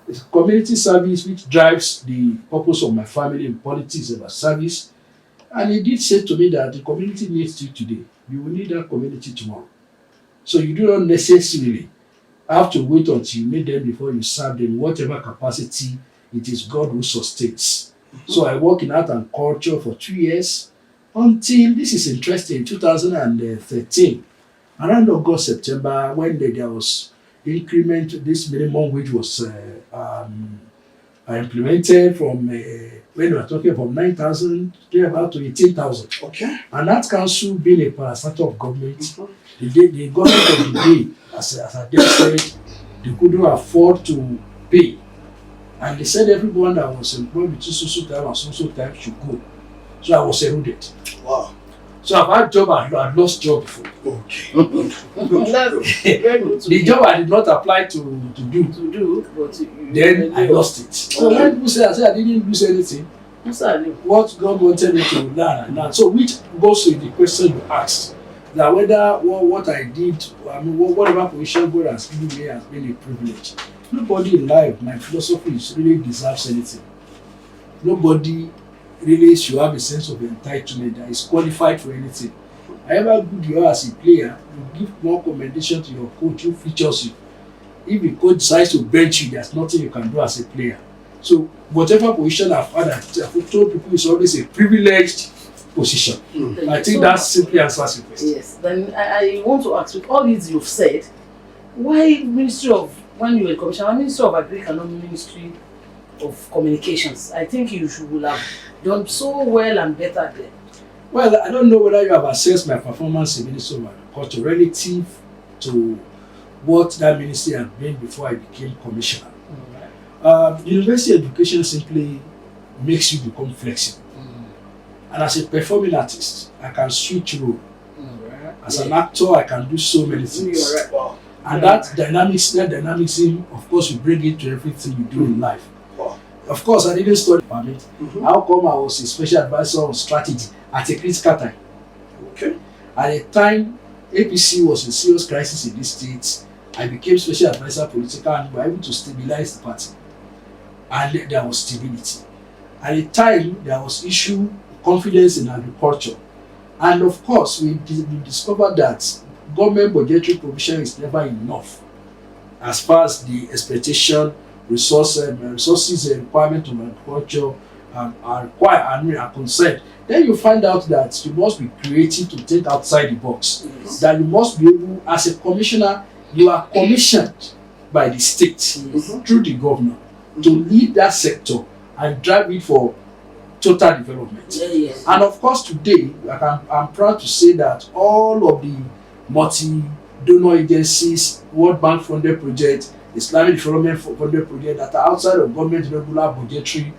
It's community service which drives the purpose of my family in politics about service. And he did say to me that the community needs you today. You will need that community tomorrow. So you do not necessarily have to wait until you meet them before you serve them in whatever capacity it is God who sustains. So I work in art and culture for 2 years until, this is interesting, in 2013, around August, September, when there was increment, this minimum wage was implemented from, when we are talking from 9,000 to about to 18,000. Okay. And that council being a parastatal of government, the government of the day, as I just said, they couldn't afford to pay. And they said everyone that was employed between so time and so time should go. So I was eroded. Wow. So I've had job, I had lost job before. Okay. That's very good to The hear. job I did not apply to do. But Then I lost it. So when people say I didn't lose anything, Exactly. what God wanted me to learn and learn. So which goes to the question you asked, that whether what I did, I mean, whatever position God has given me has been a privilege. Nobody in life, my philosophy is, really deserves anything. Nobody really should have a sense of entitlement that is qualified for anything. However good you are as a player, you give more commendation to your coach who features you. If the coach decides to bench you, there's nothing you can do as a player. So whatever position I've had, I've told people it's always a privileged position. I think that simply answers the question. Yes. Then I want to ask, with all these you've said, why Ministry of, when you were commissioner, Ministry of Agric and not Ministry of Communications? I think you should have done so well and better there. Well, I don't know whether you have assessed my performance in Ministry of Agriculture relative to what that ministry had been before I became commissioner. University education simply makes you become flexible. And as a performing artist, I can switch role. As an actor, I can do so many things. You're right. Wow. And that dynamism, of course, you bring it to everything you do in life. Of course, I didn't study permit. How come I was a special advisor on strategy at a critical time? Okay. At a time, APC was in serious crisis in this state. I became special advisor political and we were able to stabilize the party. And there was stability. At a time, there was issue confidence in agriculture. And of course, we discovered that government budgetary provision is never enough as far as the expectation, resources requirement of agriculture are concerned. Then you find out that you must be creative to think outside the box. That you must be able, as a commissioner, you are commissioned by the state through the governor to lead that sector and drive it for total development. And of course today, I'm proud to say that all of the multi-donor agencies, World Bank funded projects, Islamic development funded projects that are outside of government regular budgetary,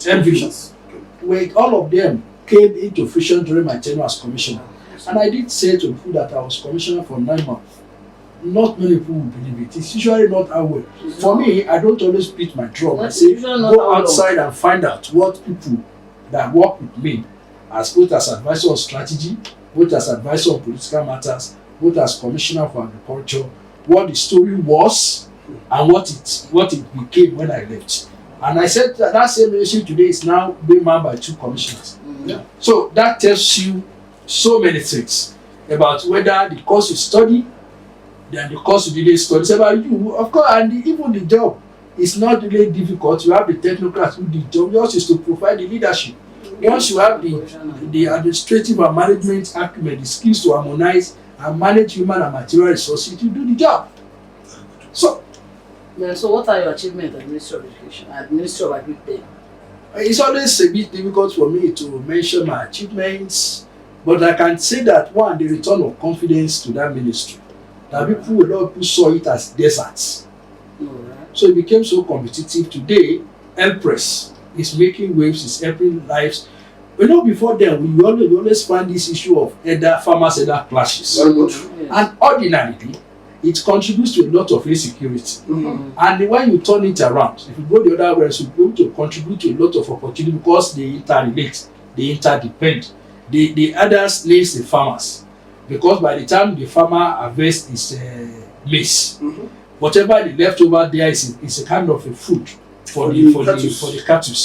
envisions, where all of them came into fruition during my tenure as commissioner. And I did say to people that I was commissioner for 9 months. Not many people will believe it. It's usually not how well. For me, I don't always beat my drum. I say, go outside and find out what people that work with me, as both as advisor on strategy, both as advisor on political matters, both as commissioner for agriculture, what the story was and what it became when I left. And I said that same ministry today is now being manned by 2 commissioners. So that tells you so many things about whether the course you study and the course you didn't study. It's about you, of course, and even the job is not really difficult. You have the technocrats who do the job. Yours is to provide the leadership. Once you have the administrative and management acumen, the skills to harmonize and manage human and material resources, you do the job. So what are your achievements at Ministry of Education, at Ministry of Agriculture? It's always a bit difficult for me to mention my achievements, but I can say that one, the return of confidence to that ministry. That a lot of people saw it as deserts. So it became so competitive. Today, Empress is making waves, is helping lives. Before then, we always find this issue of farmers clashes. And ordinarily, it contributes to a lot of insecurity. And when you turn it around, if you go the other way, it's going to contribute to a lot of opportunity because they interrelate, they interdepend. The others lays the farmers. Because by the time the farmer harvests his maize, whatever the leftover there is a kind of a food for the cattle.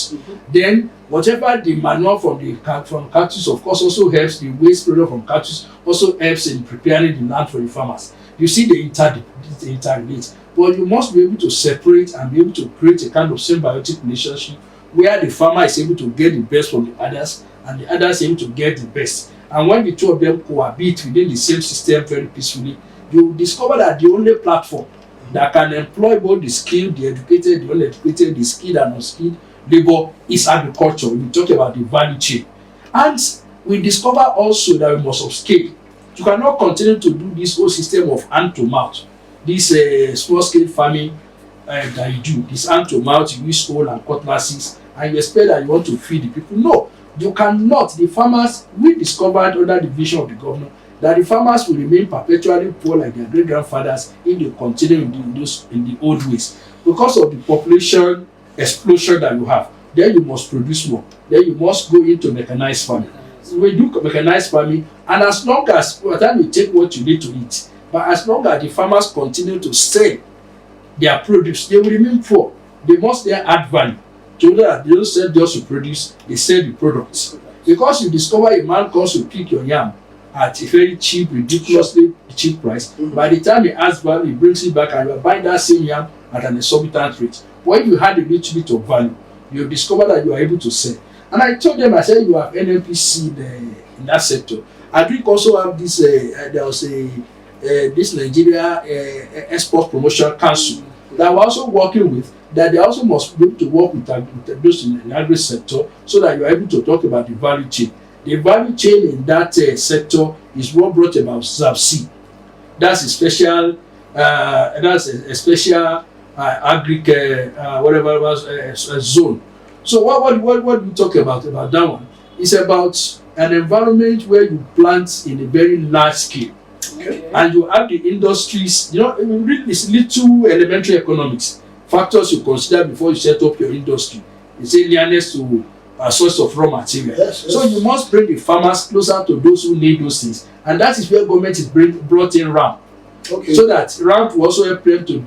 Then whatever the manure from cattle, of course, also helps. The waste product from cattle also helps in preparing the land for the farmers. You see the interrelate, but you must be able to separate and be able to create a kind of symbiotic relationship where the farmer is able to get the best from the others and the others able to get the best. And when the two of them cohabit within the same system very peacefully, you discover that the only platform that can employ both the skilled, the educated, the uneducated, the skilled and unskilled labor is agriculture. We talk about the value chain. And we discover also that we must upscale. You cannot continue to do this whole system of hand to mouth, this small scale farming that you do, this hand to mouth, you use hoe and cutlasses, and you expect that you want to feed the people. No, you cannot. The farmers, we discovered under the vision of the governor that the farmers will remain perpetually poor like their great grandfathers if they continue in the old ways because of the population explosion that you have. Then you must produce more. Then you must go into mechanized farming. So we do mechanized farming, and as long as by the time you take what you need to eat, but as long as the farmers continue to sell their produce, they will remain poor. They must then add value so that they don't sell just to produce, they sell the products. Because you discover a man comes to pick your yam at a very cheap, ridiculously cheap price. By the time he adds value, he brings it back and you are buying that same yam at an exorbitant rate. When you had a little bit of value, you discover that you are able to sell. And I told them, I said, you have NNPC in that sector. Agric also have this, there was this Nigeria Export Promotion Council that we're also working with, that they also must be able to work with those in the agri sector so that you are able to talk about the value chain. The value chain in that sector is what brought about ZAPC. That's a special, agric whatever it was zone. So what we talk about that one? It's about an environment where you plant in a very large scale. Okay. And you have the industries, it's little elementary economics factors you consider before you set up your industry. It's nearness to a source of raw material. Yes. So you must bring the farmers closer to those who need those things, and that is where government is brought in RAM. Okay. So that RAM will also help them to